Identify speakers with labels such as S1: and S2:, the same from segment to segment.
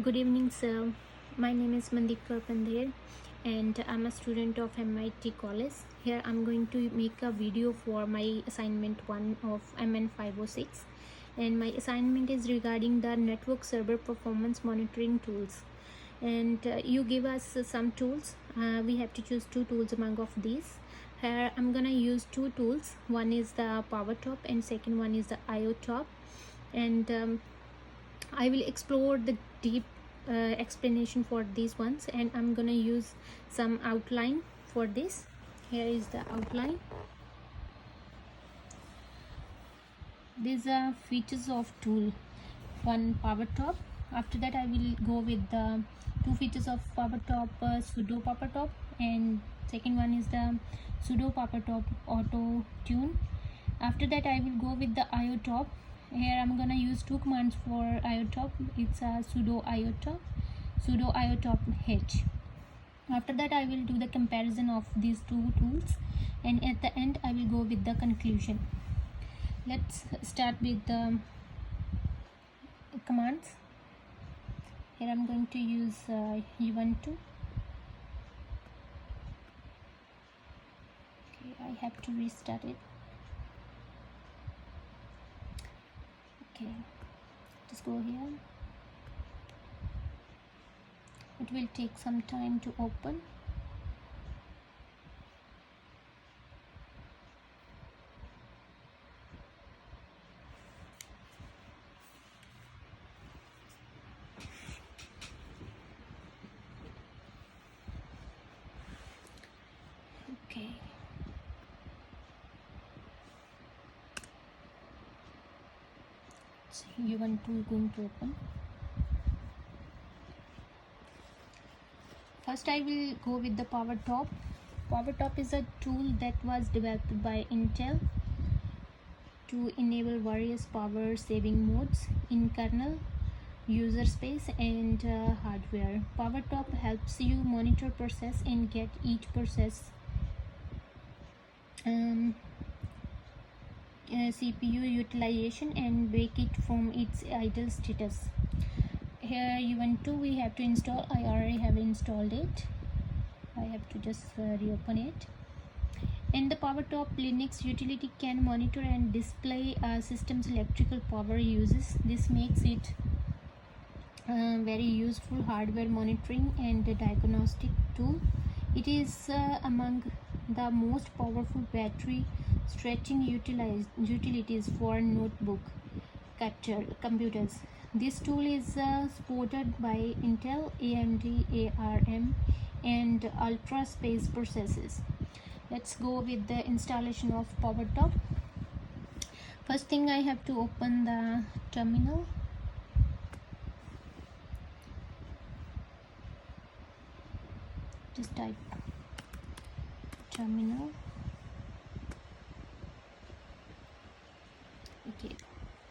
S1: Good evening, sir. My name is Mandeep Kaur Pandher and I'm a student of MIT College. Here I'm going to make a video for my assignment 1 of MN506, and my assignment is regarding the network server performance monitoring tools. And you give us some tools. We have to choose 2 tools among of these. Here I'm gonna use 2 tools. One is the power top and second one is the IO top, and I will explore the deep explanation for these ones, and I'm gonna use some outline for this. Here is the outline. These are features of tool. One, power top. After that I will go with the 2 features of power top, pseudo power top, and second one is the pseudo power top auto tune. After that I will go with the IO top. Here I'm gonna use 2 commands for IO top. It's a sudo IO top h. After that I will do the comparison of these 2 tools, and at the end I will go with the conclusion. Let's start with the commands. Here I'm going to use U12. Okay, I have to restart it. Okay, just go here. It will take some time to open. Okay. So U12 is going to open. First I will go with the power top. Power top is a tool that was developed by Intel to enable various power saving modes in kernel, user space, and hardware. Power top helps you monitor process and get each process CPU utilization and break it from its idle status. Here U12 we have to install. I already have installed it. I have to just reopen it. In the power top, Linux utility can monitor and display a system's electrical power uses. This makes it very useful hardware monitoring and diagnostic tool. It is among the most powerful battery stretching utilities for notebook computers. This tool is supported by Intel, AMD, ARM, and Ultra Space processors. Let's go with the installation of power top. First thing, I have to open the terminal. Just type terminal. Okay,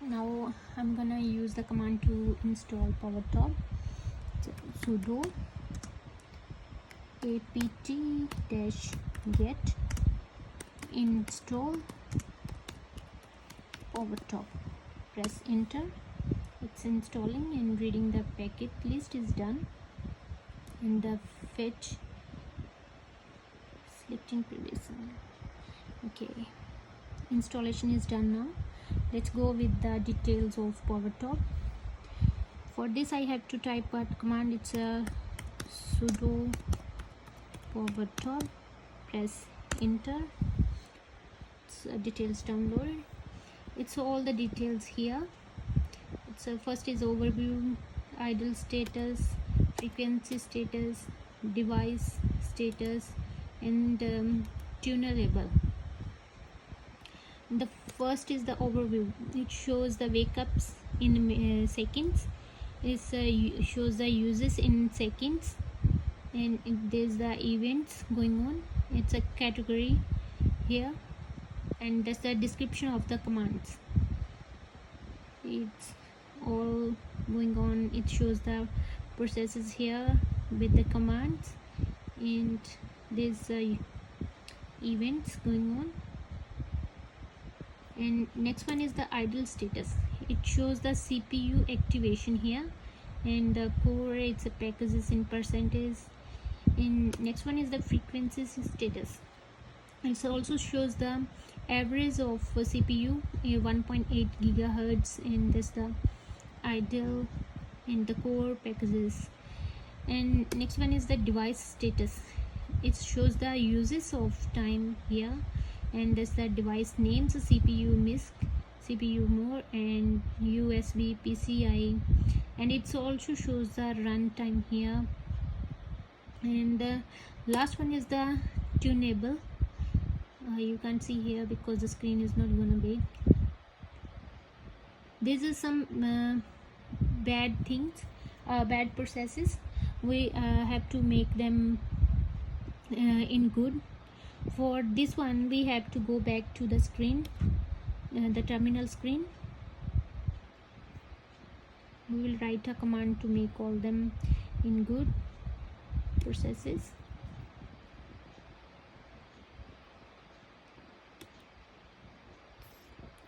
S1: now I'm gonna use the command to install power top. So, sudo apt-get install power top. Press enter. It's installing and reading. The packet list is done, and the fetch selecting previous one. Okay, installation is done now. Let's go with the details of power top. For this I have to type a command. It's a sudo power top. Press enter. It's details downloaded. It's all the details here. It's first is overview, idle status, frequency status, device status, and tuner label. The first is the overview. It shows the wake ups in seconds. It shows the uses in seconds, and there's the events going on. It's a category here, and that's the description of the commands. It's all going on. It shows the processes here with the commands, and there's events going on. And next one is the idle status. It shows the CPU activation here, and the core, it's a packages in percentage. In next one is the frequency status. It also shows the average of CPU 1.8 gigahertz, and that's the idle in the core packages. And next one is the device status. It shows the uses of time here, and that's the device names, CPU MISC, CPU more, and USB PCI, and it also shows the runtime here. And the last one is the tunable. You can't see here because the screen is not gonna big. These are some bad things, bad processes. We have to make them in good. For this one, we have to go back to the screen, the terminal screen. We will write a command to make all them in good processes.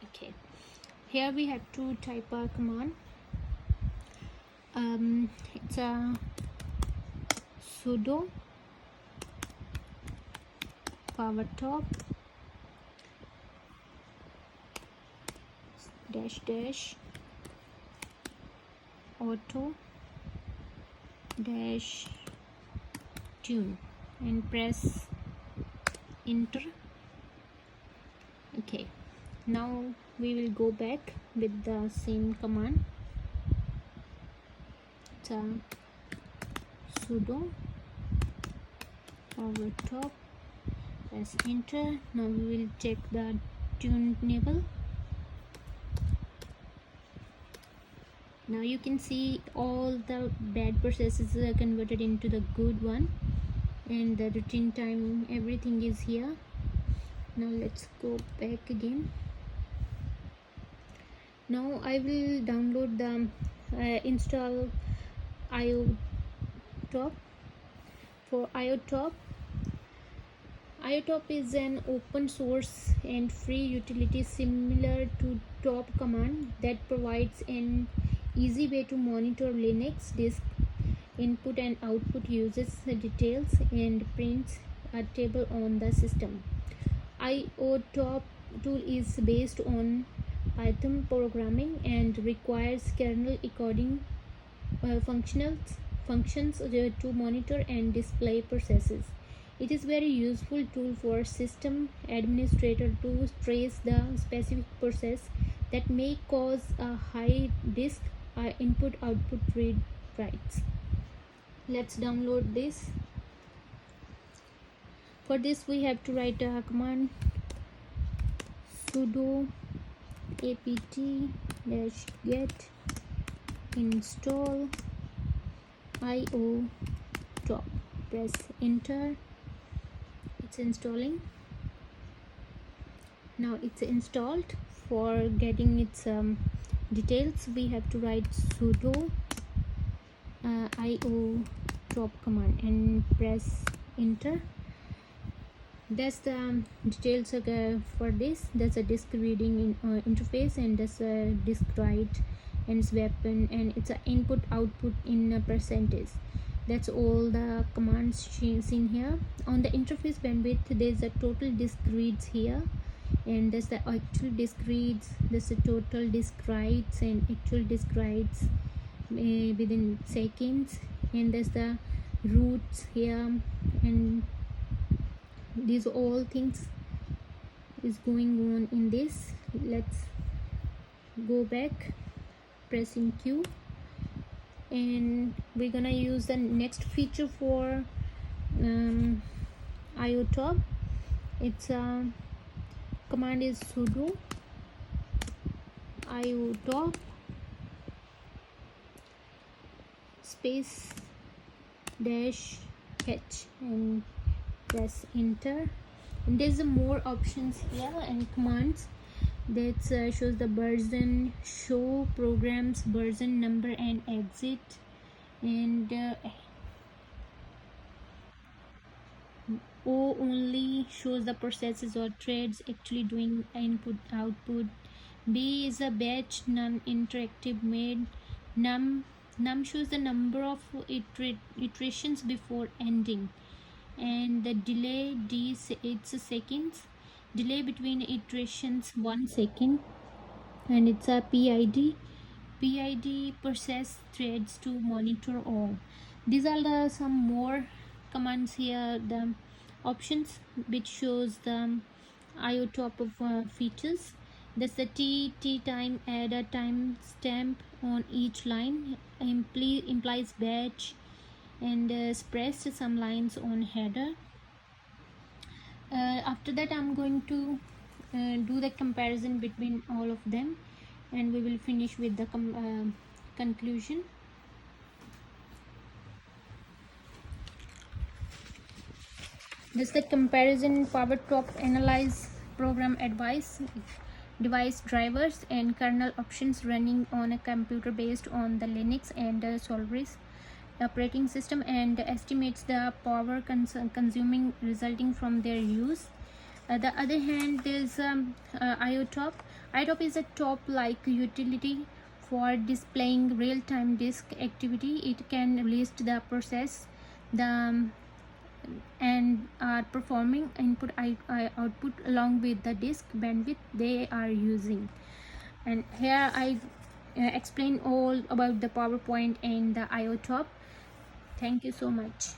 S1: Okay, here we have to type a command. It's a sudo power top dash auto dash tune, and press enter. Okay, now we will go back with the same command. It's a sudo power top, press enter. Now we will check the tunable. Now you can see all the bad processes are converted into the good one, and the routine time, everything is here. Now let's go back again. Now I will download the install IO top. For IO top is an open source and free utility similar to top command that provides an easy way to monitor Linux disk input and output, uses details, and prints a table on the system. IO top tool is based on Python programming and requires kernel encoding functions to monitor and display processes. It is very useful tool for system administrator to trace the specific process that may cause a high disk input output read writes. Let's download this. For this we have to write a command sudo apt-get install IO top. Press enter. It's installing. Now it's installed. For getting its details, we have to write sudo IO top command and press enter. That's the details for this. That's a disk reading interface, and that's a disk write, and its weapon, and it's a input output in a percentage. That's all the commands seen here. On the interface bandwidth, there's a total disk reads here, and there's the actual disk reads, there's the total disk writes and actual disk writes within seconds, and there's the routes here, and these all things is going on in this. Let's go back, pressing Q, and we're gonna use the next feature for IO top. It's a command is sudo IO top space dash h and press enter. And there's more options here and commands that shows the version, show programs version number and exit, and O only shows the processes or threads actually doing input output. B is a batch non-interactive mode. Num Num shows the number of iterations before ending, and the delay d it's seconds. Delay between iterations 1 second, and it's a PID. PID process threads to monitor all. These are the some more commands here. The options which shows the IO top of features. That's the T time. Add a time stamp on each line. Implies batch, and express some lines on header. After that, I'm going to do the comparison between all of them, and we will finish with the conclusion. This is the comparison. Power top analyze program advice, device drivers and kernel options running on a computer based on the Linux and Solaris operating system, and estimates the power consuming resulting from their use. The other hand, there's IOTop. IOTop is a top like utility for displaying real-time disk activity. It can list the process, the and are performing input output along with the disk bandwidth they are using. And here I explain all about the PowerPoint and the IOTop. Thank you so much.